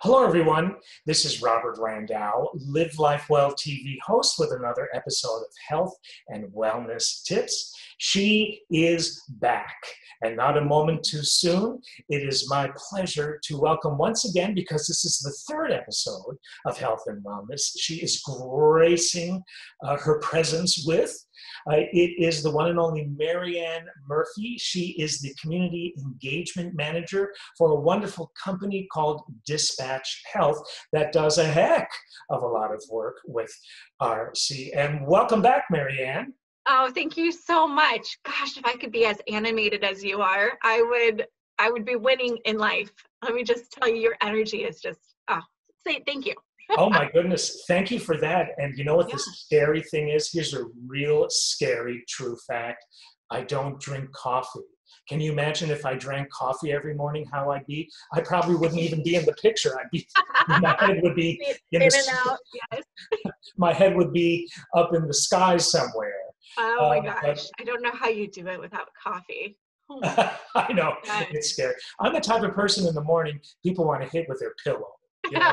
Hello, everyone. This is Robert Landau, Live Life Well TV host with another episode of Health and Wellness Tips. She is back, and not a moment too soon. It is my pleasure to welcome once again, because this is the third episode of Health and Wellness. She is gracing her presence with. It is the one and only Maryanne Murphy. She is the Community Engagement Manager for a wonderful company called Dispatch Health that does a heck of a lot of work with RCM. Welcome back, Maryanne. Oh, thank you so much. Gosh, if I could be as animated as you are, I would be winning in life. Let me just tell you, your energy is just, say thank you. Oh my goodness, thank you for that. And you know what the scary thing is? Here's a real scary true fact. I don't drink coffee. Can you imagine if I drank coffee every morning, how I'd be? I probably wouldn't even be in the picture. My head would be in the, yes. My head would be up in the sky somewhere. Oh my gosh, I don't know how you do it without coffee. Oh I know, it's scary. I'm the type of person in the morning people want to hit with their pillow. You know?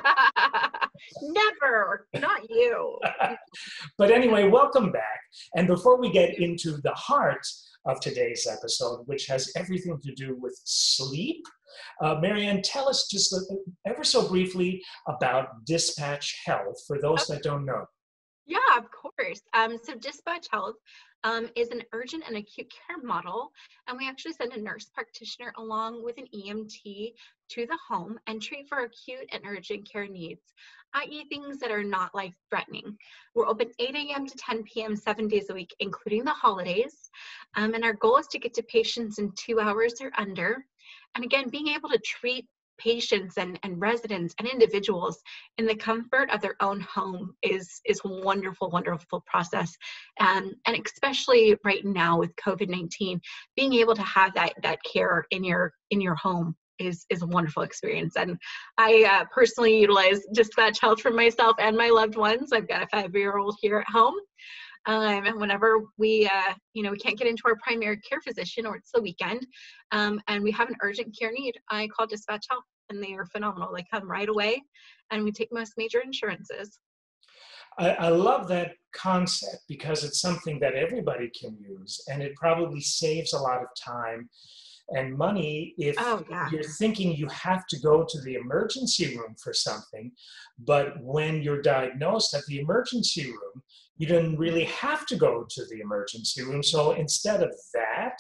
Never, not you. But anyway, welcome back. And before we get into the heart of today's episode, which has everything to do with sleep, Maryanne, tell us just ever so briefly about Dispatch Health for those that don't know. Yeah, of course. So Dispatch Health is an urgent and acute care model, and we actually send a nurse practitioner along with an EMT to the home and treat for acute and urgent care needs, i.e. things that are not life-threatening. We're open 8 a.m. to 10 p.m. 7 days a week, including the holidays, and our goal is to get to patients in 2 hours or under. And again, being able to treat patients and residents and individuals in the comfort of their own home is a wonderful, wonderful process. And especially right now with COVID-19, being able to have that care in your home is a wonderful experience. And I personally utilize Dispatch Health for myself and my loved ones. I've got a 5-year-old here at home. And whenever we can't get into our primary care physician or it's the weekend, and we have an urgent care need, I call Dispatch Health, and they are phenomenal. They come right away, and we take most major insurances. I love that concept because it's something that everybody can use, and it probably saves a lot of time and money if you're thinking you have to go to the emergency room for something, but when you're diagnosed at the emergency room, you didn't really have to go to the emergency room. So instead of that,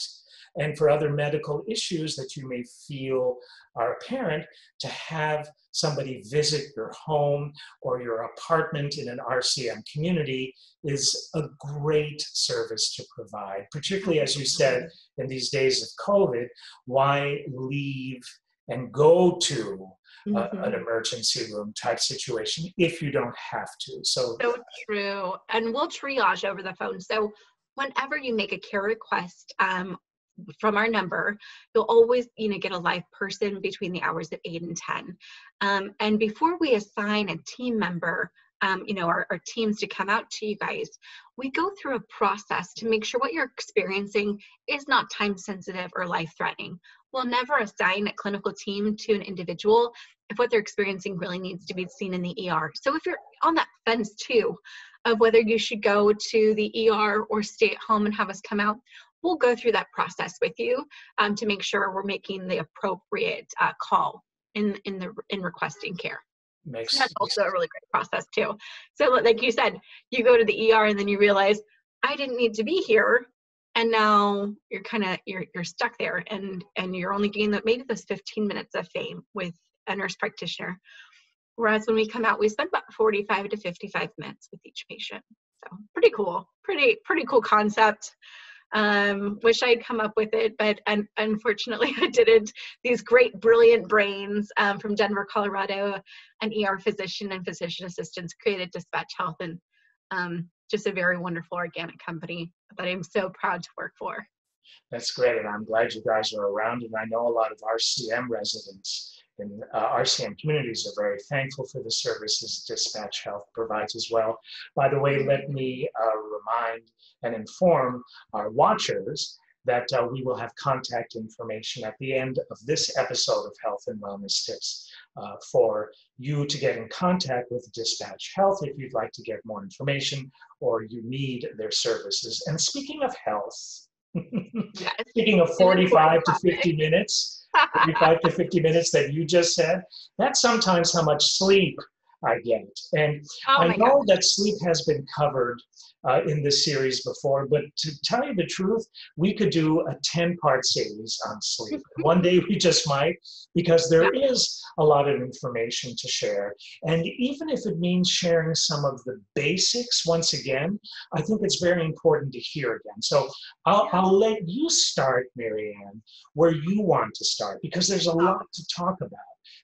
and for other medical issues that you may feel are apparent, to have somebody visit your home or your apartment in an RCM community is a great service to provide, particularly, as you said, in these days of COVID. Why leave and go to an emergency room type situation if you don't have to? So true. And we'll triage over the phone. So whenever you make a care request from our number, you'll always get a live person between the hours of 8 and 10. And before we assign a team member, our teams to come out to you guys, we go through a process to make sure what you're experiencing is not time sensitive or life threatening. We'll never assign a clinical team to an individual if what they're experiencing really needs to be seen in the ER. So if you're on that fence too, of whether you should go to the ER or stay at home and have us come out, we'll go through that process with you to make sure we're making the appropriate call in requesting care. That's also a really great process too. So like you said, you go to the ER and then you realize, I didn't need to be here. And now you're stuck there and you're only getting maybe those 15 minutes of fame with a nurse practitioner. Whereas when we come out, we spend about 45 to 55 minutes with each patient. So pretty cool, pretty cool concept. Wish I'd come up with it, but unfortunately I didn't. These great, brilliant brains from Denver, Colorado, an ER physician and physician assistants created Dispatch Health, and just a very wonderful organic company that I'm so proud to work for. That's great, and I'm glad you guys are around, and I know a lot of RCM residents in RCM communities are very thankful for the services Dispatch Health provides as well. By the way, let me remind and inform our watchers that we will have contact information at the end of this episode of Health and Wellness Tips for you to get in contact with Dispatch Health if you'd like to get more information or you need their services. And speaking of health, yes. speaking of 45 to 50 minutes, 45 to 50 minutes that you just said, that's sometimes how much sleep I get. And I know that sleep has been covered in this series before, but to tell you the truth, we could do a 10-part series on sleep. One day we just might, because there is a lot of information to share. And even if it means sharing some of the basics once again, I think it's very important to hear again. So I'll let you start, Maryanne, where you want to start, because there's a lot to talk about.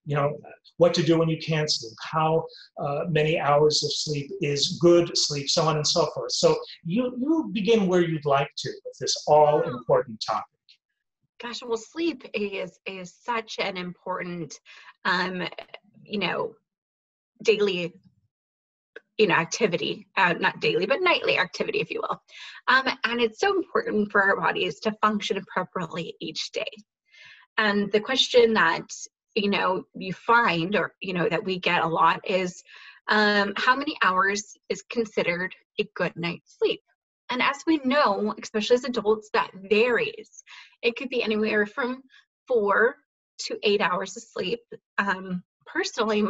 You know, what to do when you can't sleep, how many hours of sleep is good sleep, so on and so forth. So you begin where you'd like to with this all important topic. Gosh, well, sleep is such an important, you know, daily, you know, activity, not daily, but nightly activity, if you will. And it's so important for our bodies to function appropriately each day. And the question that, you know, you find, or, you know, that we get a lot is, how many hours is considered a good night's sleep? And as we know, especially as adults, that varies. It could be anywhere from 4 to 8 hours of sleep. Personally,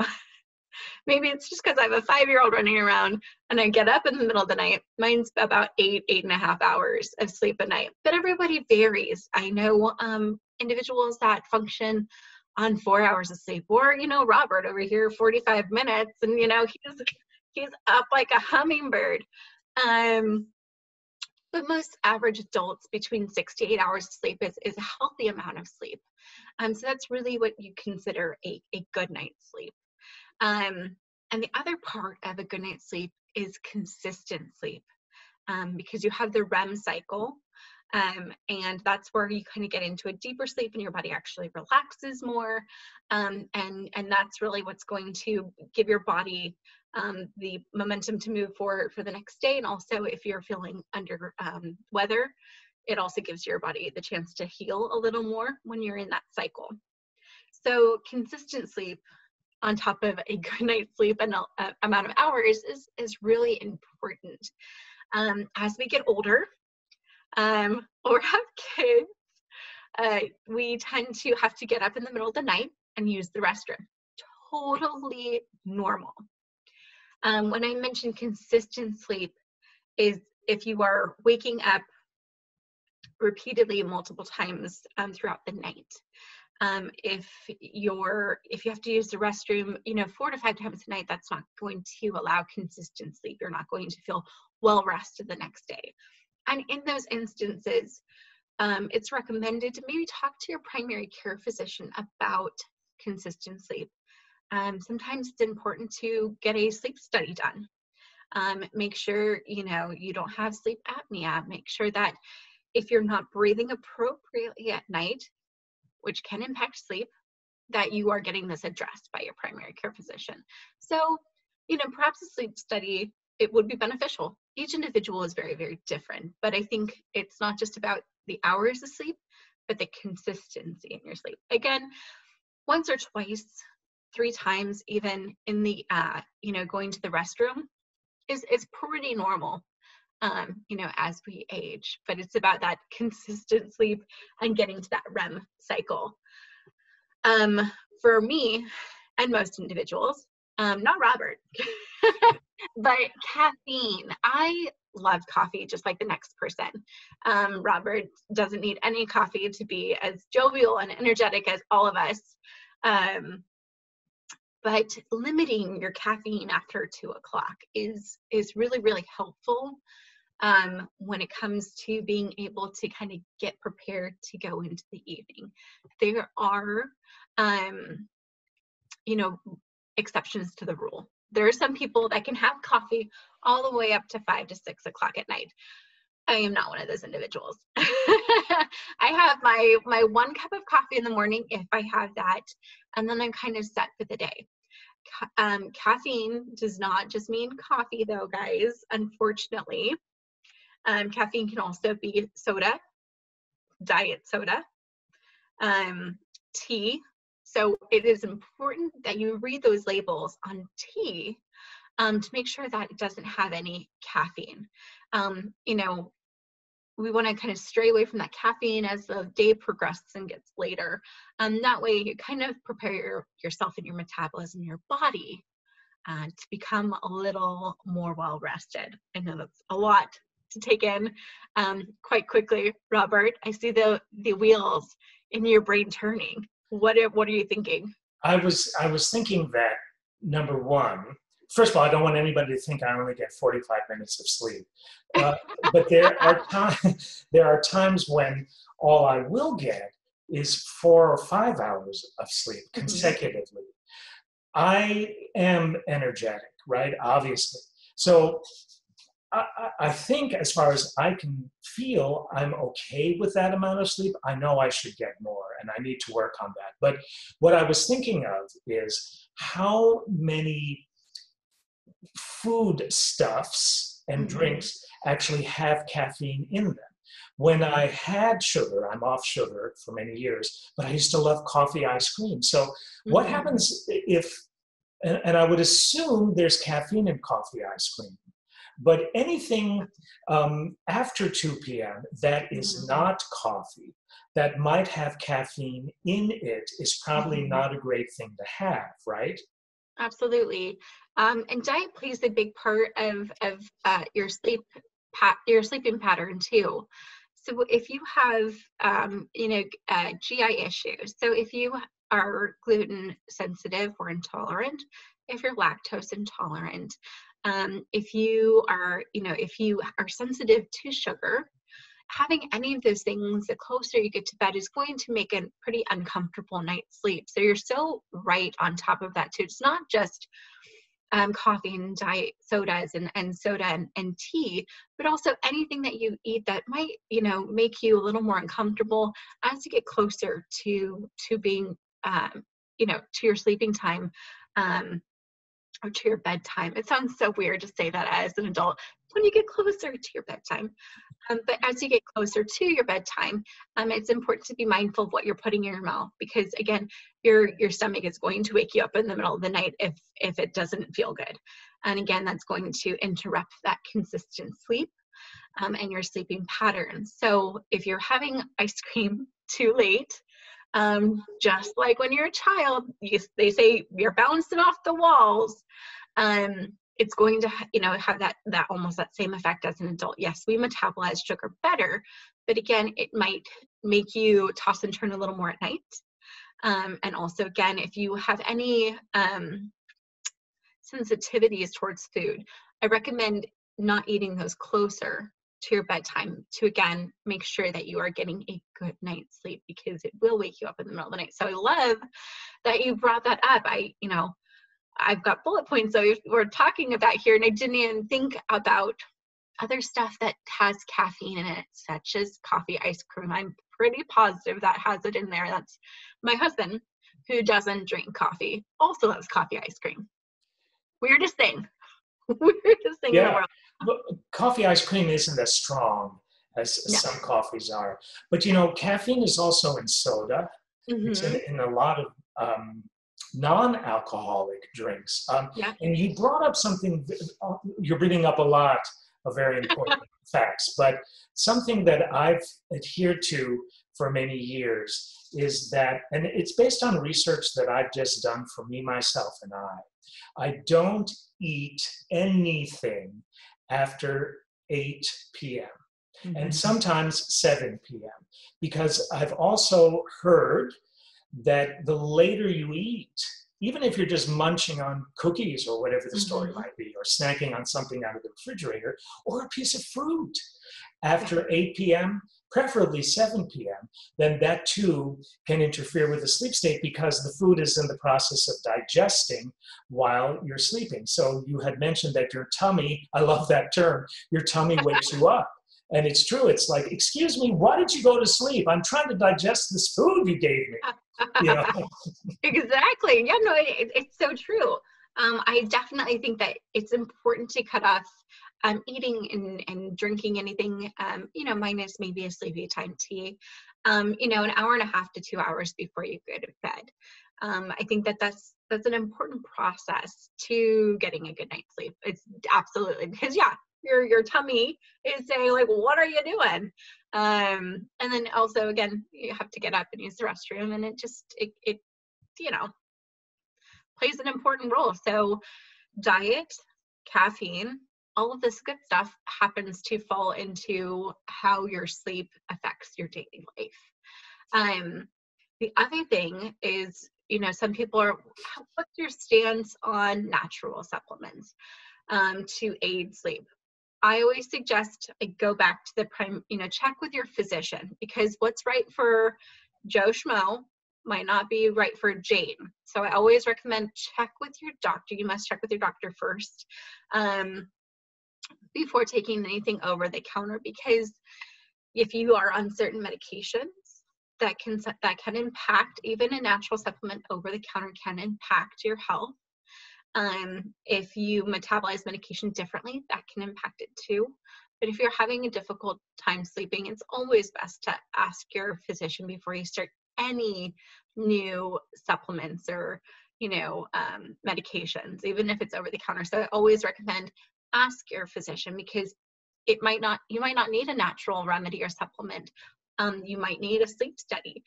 maybe it's just because I have a 5-year-old running around and I get up in the middle of the night. Mine's about 8.5 hours of sleep a night, but everybody varies. I know individuals that function on 4 hours of sleep, or, you know, Robert over here, 45 minutes, and, you know, he's up like a hummingbird. But most average adults, between 6 to 8 hours of sleep is a healthy amount of sleep. So that's really what you consider a good night's sleep. And the other part of a good night's sleep is consistent sleep, because you have the REM cycle. And that's where you kind of get into a deeper sleep and your body actually relaxes more. And that's really what's going to give your body the momentum to move forward for the next day. And also, if you're feeling under weather, it also gives your body the chance to heal a little more when you're in that cycle. So consistent sleep on top of a good night's sleep and amount of hours is really important. As we get older, or have kids, we tend to have to get up in the middle of the night and use the restroom. Totally normal. When I mention consistent sleep, is if you are waking up repeatedly multiple times throughout the night. If you have to use the restroom, you know, 4 to 5 times a night, that's not going to allow consistent sleep. You're not going to feel well rested the next day. And in those instances, it's recommended to maybe talk to your primary care physician about consistent sleep. Sometimes it's important to get a sleep study done. Make sure, you know, you don't have sleep apnea. Make sure that if you're not breathing appropriately at night, which can impact sleep, that you are getting this addressed by your primary care physician. So, you know, perhaps a sleep study, it would be beneficial. Each individual is very, very different, but I think it's not just about the hours of sleep, but the consistency in your sleep. Again, once or twice, 3 times, even in the, you know, going to the restroom is pretty normal, you know, as we age, but it's about that consistent sleep and getting to that REM cycle. For me and most individuals, not Robert, but caffeine. I love coffee just like the next person. Robert doesn't need any coffee to be as jovial and energetic as all of us. But limiting your caffeine after 2 o'clock is really, really helpful when it comes to being able to kind of get prepared to go into the evening. There are, you know, exceptions to the rule. There are some people that can have coffee all the way up to 5 to 6 o'clock at night. I am not one of those individuals. I have my 1 cup of coffee in the morning if I have that, and then I'm kind of set for the day. Caffeine does not just mean coffee though, guys, unfortunately. Caffeine can also be soda, diet soda, tea. So it is important that you read those labels on tea to make sure that it doesn't have any caffeine. You know, we want to kind of stray away from that caffeine as the day progresses and gets later. That way you kind of prepare yourself and your metabolism, your body, to become a little more well-rested. I know that's a lot to take in quite quickly. Robert, I see the wheels in your brain turning. What are you thinking? I was thinking that, number one, first of all, I don't want anybody to think I only get 45 minutes of sleep. But there are times when all I will get is 4 or 5 hours of sleep consecutively. I am energetic, right? Obviously. So I think as far as I can feel, I'm okay with that amount of sleep. I know I should get more and I need to work on that. But what I was thinking of is how many food stuffs and drinks actually have caffeine in them. When I had sugar, I'm off sugar for many years, but I used to love coffee ice cream. So what happens if, and I would assume there's caffeine in coffee ice cream, but anything after 2 p.m. that is not coffee, that might have caffeine in it, is probably not a great thing to have, right? Absolutely. And diet plays a big part of your sleeping pattern too. So if you have GI issues, so if you are gluten sensitive or intolerant, if you're lactose intolerant, if you are sensitive to sugar, having any of those things, the closer you get to bed, is going to make a pretty uncomfortable night's sleep. So you're so right on top of that too. It's not just coffee and diet sodas and soda and tea, but also anything that you eat that might, make you a little more uncomfortable as you get closer to being, to your sleeping time. Or to your bedtime. It sounds so weird to say that as an adult, when you get closer to your bedtime. But as you get closer to your bedtime, it's important to be mindful of what you're putting in your mouth, because again, your stomach is going to wake you up in the middle of the night if it doesn't feel good. And again, that's going to interrupt that consistent sleep and your sleeping pattern. So if you're having ice cream too late, just like when you're a child, they say you're bouncing off the walls. It's going to, have that almost that same effect as an adult. Yes, we metabolize sugar better, but again, it might make you toss and turn a little more at night. And also, again, if you have any sensitivities towards food, I recommend not eating those closer to your bedtime to, again, make sure that you are getting a good night's sleep, because it will wake you up in the middle of the night. So I love that you brought that up. I've got bullet points that we're talking about here, and I didn't even think about other stuff that has caffeine in it, such as coffee ice cream. I'm pretty positive that has it in there. That's my husband, who doesn't drink coffee, also loves coffee ice cream. Weirdest thing. Weirdest thing in the world. But coffee ice cream isn't as strong as some coffees are. But caffeine is also in soda. It's in a lot of non-alcoholic drinks. And you brought up something, you're bringing up a lot of very important facts, but something that I've adhered to for many years is that, and it's based on research that I've just done for me, myself, and I don't eat anything after 8 p.m. and sometimes 7 p.m. because I've also heard that the later you eat, even if you're just munching on cookies or whatever the story might be, or snacking on something out of the refrigerator, or a piece of fruit after 8 p.m., preferably 7 p.m., then that too can interfere with the sleep state, because the food is in the process of digesting while you're sleeping. So you had mentioned that your tummy, I love that term, your tummy wakes you up. And it's true. It's like, excuse me, why did you go to sleep? I'm trying to digest this food you gave me. Exactly. Yeah, no, it's so true. I definitely think that it's important to cut off eating and drinking anything, minus maybe a sleepy time tea, an hour and a half to 2 hours before you go to bed. I think that's an important process to getting a good night's sleep. It's absolutely, because your tummy is saying like, what are you doing? And then also, again, you have to get up and use the restroom, and it plays an important role. So diet, caffeine, all of this good stuff happens to fall into how your sleep affects your daily life. The other thing is, some people are, what's your stance on natural supplements to aid sleep? I always suggest go back to the check with your physician, because what's right for Joe Schmo might not be right for Jane. So I always recommend check with your doctor. You must check with your doctor first before taking anything over the counter, because if you are on certain medications, that can impact, even a natural supplement over the counter can impact your health. If you metabolize medication differently, that can impact it too. But if you're having a difficult time sleeping, it's always best to ask your physician before you start any new supplements or, medications, even if it's over the counter. So I always recommend ask your physician, because you might not need a natural remedy or supplement. You might need a sleep study.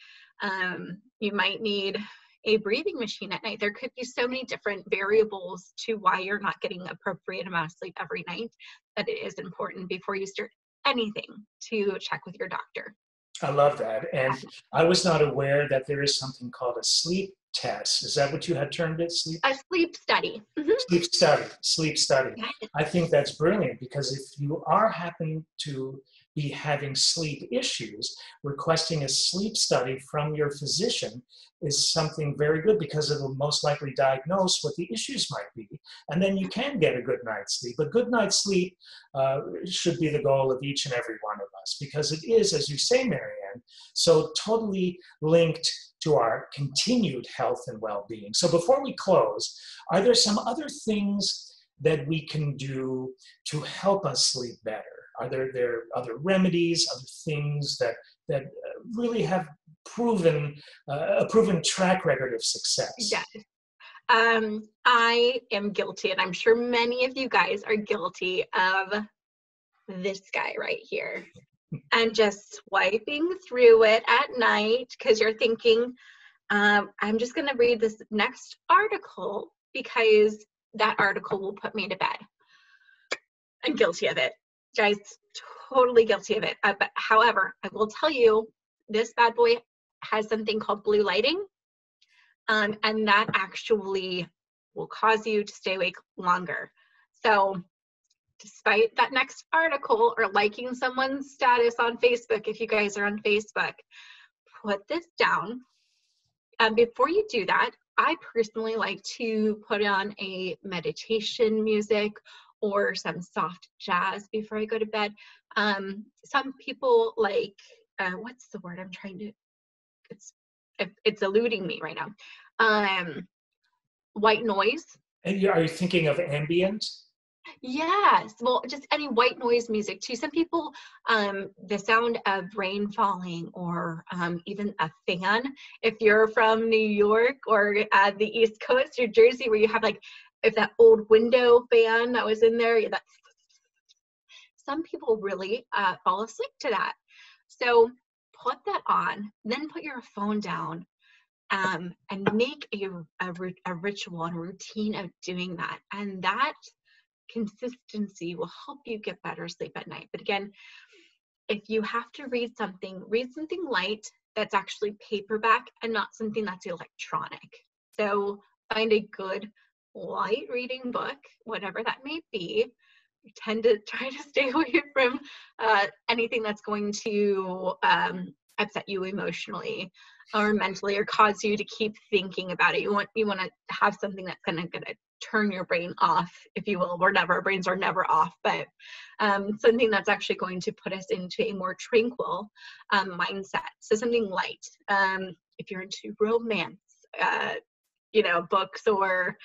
You might need a breathing machine at night. There could be so many different variables to why you're not getting appropriate amount of sleep every night, that it is important before you start anything to check with your doctor. I love that. And I was not aware that there is something called a sleep test. Is that what you had termed it? A sleep study. Mm-hmm. Sleep study. I think that's brilliant, because if you happen to be having sleep issues, requesting a sleep study from your physician is something very good, because it will most likely diagnose what the issues might be. And then you can get a good night's sleep. But good night's sleep should be the goal of each and every one of us, because it is, as you say, Maryanne, so totally linked to our continued health and well-being. So before we close, are there some other things that we can do to help us sleep better? Are there other remedies, other things that really have a proven track record of success? Yes. I am guilty, and I'm sure many of you guys are guilty of this guy right here. And just swiping through it at night, because you're thinking, I'm just going to read this next article because that article will put me to bed. I'm guilty of it, guys, totally guilty of it. But however, I will tell you, this bad boy has something called blue lighting, and that actually will cause you to stay awake longer. So despite that next article, or liking someone's status on Facebook, if you guys are on Facebook, put this down. Before you do that, I personally like to put on a meditation music or some soft jazz before I go to bed. Some people like, what's the word I'm trying to, it's eluding me right now. White noise. And are you thinking of ambient? Yes, well, just any white noise music too. Some people, the sound of rain falling, or even a fan. If you're from New York or the East Coast, New Jersey, where you have if that old window fan that was in there, some people really fall asleep to that. So put that on, then put your phone down, and make a ritual and a routine of doing that. And that consistency will help you get better sleep at night. But again, if you have to read something light that's actually paperback and not something that's electronic. So find a good light reading book, whatever that may be. I tend to try to stay away from anything that's going to upset you emotionally or mentally, or cause you to keep thinking about it. You want to have something that's gonna turn your brain off, if you will. Our brains are never off, but something that's actually going to put us into a more tranquil mindset. So something light. If you're into romance, books, or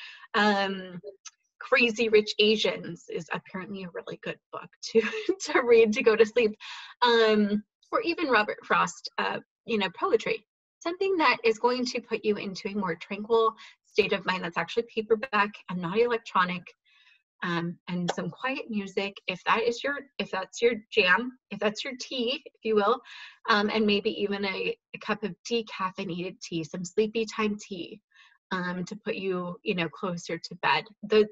Crazy Rich Asians is apparently a really good book to to read to go to sleep, or even Robert Frost, poetry. Something that is going to put you into a more tranquil state of mind that's actually paperback and not electronic, and some quiet music, if that's your jam, if that's your tea, if you will, and maybe even a cup of decaffeinated tea, some sleepy time tea, to put you, closer to bed.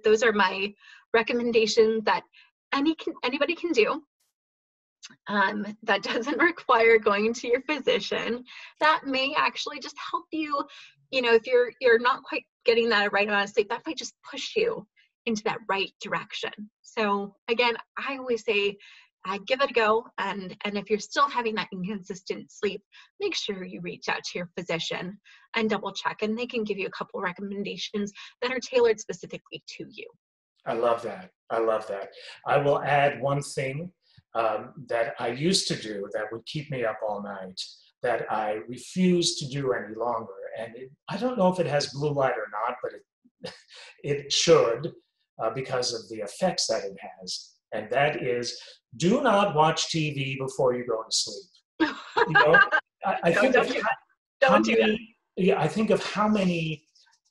Those are my recommendations that anybody can do. That doesn't require going to your physician. That may actually just help you, if you're not quite getting that right amount of sleep, that might just push you into that right direction. So again, I always say, give it a go. And if you're still having that inconsistent sleep, make sure you reach out to your physician and double check, and they can give you a couple recommendations that are tailored specifically to you. I love that. I love that. I will add one thing that I used to do that would keep me up all night, that I refuse to do any longer. And I don't know if it has blue light or not, but it should, because of the effects that it has. And that is, do not watch TV before you go to sleep. I think of how many, I think of how many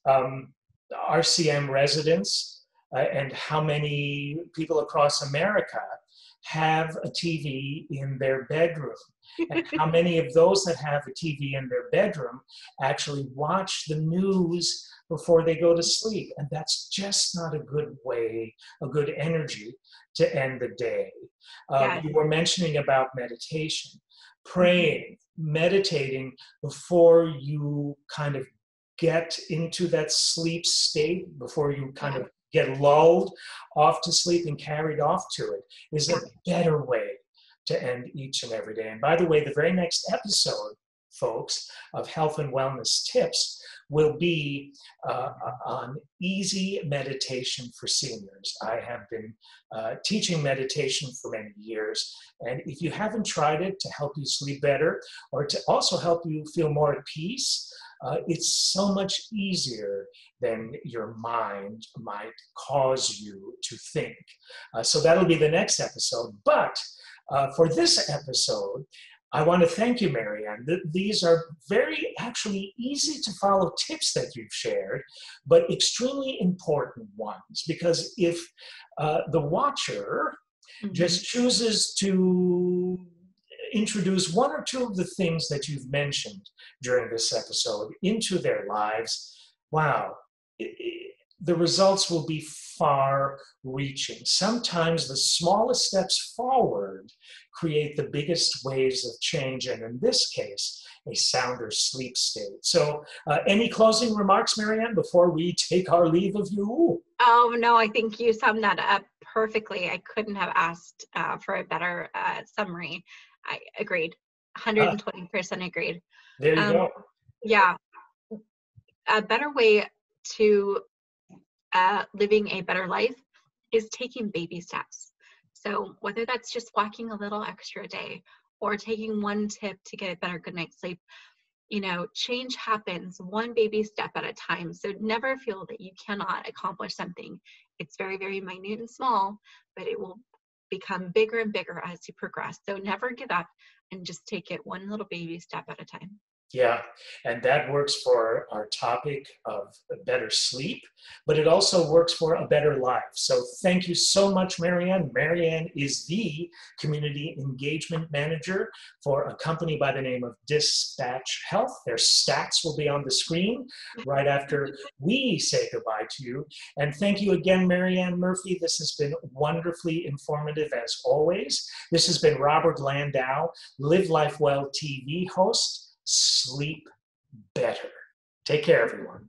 RCM residents and how many people across America have a TV in their bedroom, and how many of those that have a TV in their bedroom actually watch the news before they go to sleep. And that's just not a good way, a good energy to end the day. You were mentioning about meditation, praying, meditating before you kind of get into that sleep state, before you kind of get lulled off to sleep and carried off to it, is a better way to end each and every day. And by the way, the very next episode, folks, of Health and Wellness Tips will be on easy meditation for seniors. I have been teaching meditation for many years, and if you haven't tried it to help you sleep better or to also help you feel more at peace, it's so much easier than your mind might cause you to think. So that'll be the next episode. But for this episode, I want to thank you, Maryanne. These are very actually easy to follow tips that you've shared, but extremely important ones, because if the watcher just chooses to introduce one or two of the things that you've mentioned during this episode into their lives, wow, the results will be far-reaching. Sometimes the smallest steps forward create the biggest waves of change, and in this case, a sounder sleep state. So any closing remarks, Maryanne, before we take our leave of you? Oh, no, I think you summed that up perfectly. I couldn't have asked for a better summary. I agreed. 120% agreed. There you go. Yeah. A better way to living a better life is taking baby steps. So whether that's just walking a little extra day or taking one tip to get a better good night's sleep, change happens one baby step at a time. So never feel that you cannot accomplish something. It's very, very minute and small, but it will become bigger and bigger as you progress. So never give up and just take it one little baby step at a time. Yeah, and that works for our topic of better sleep, but it also works for a better life. So thank you so much, Maryanne. Maryanne is the Community Engagement Manager for a company by the name of Dispatch Health. Their stats will be on the screen right after we say goodbye to you. And thank you again, Maryanne Murphy. This has been wonderfully informative as always. This has been Robert Landau, Live Life Well TV host. Sleep better. Take care, everyone.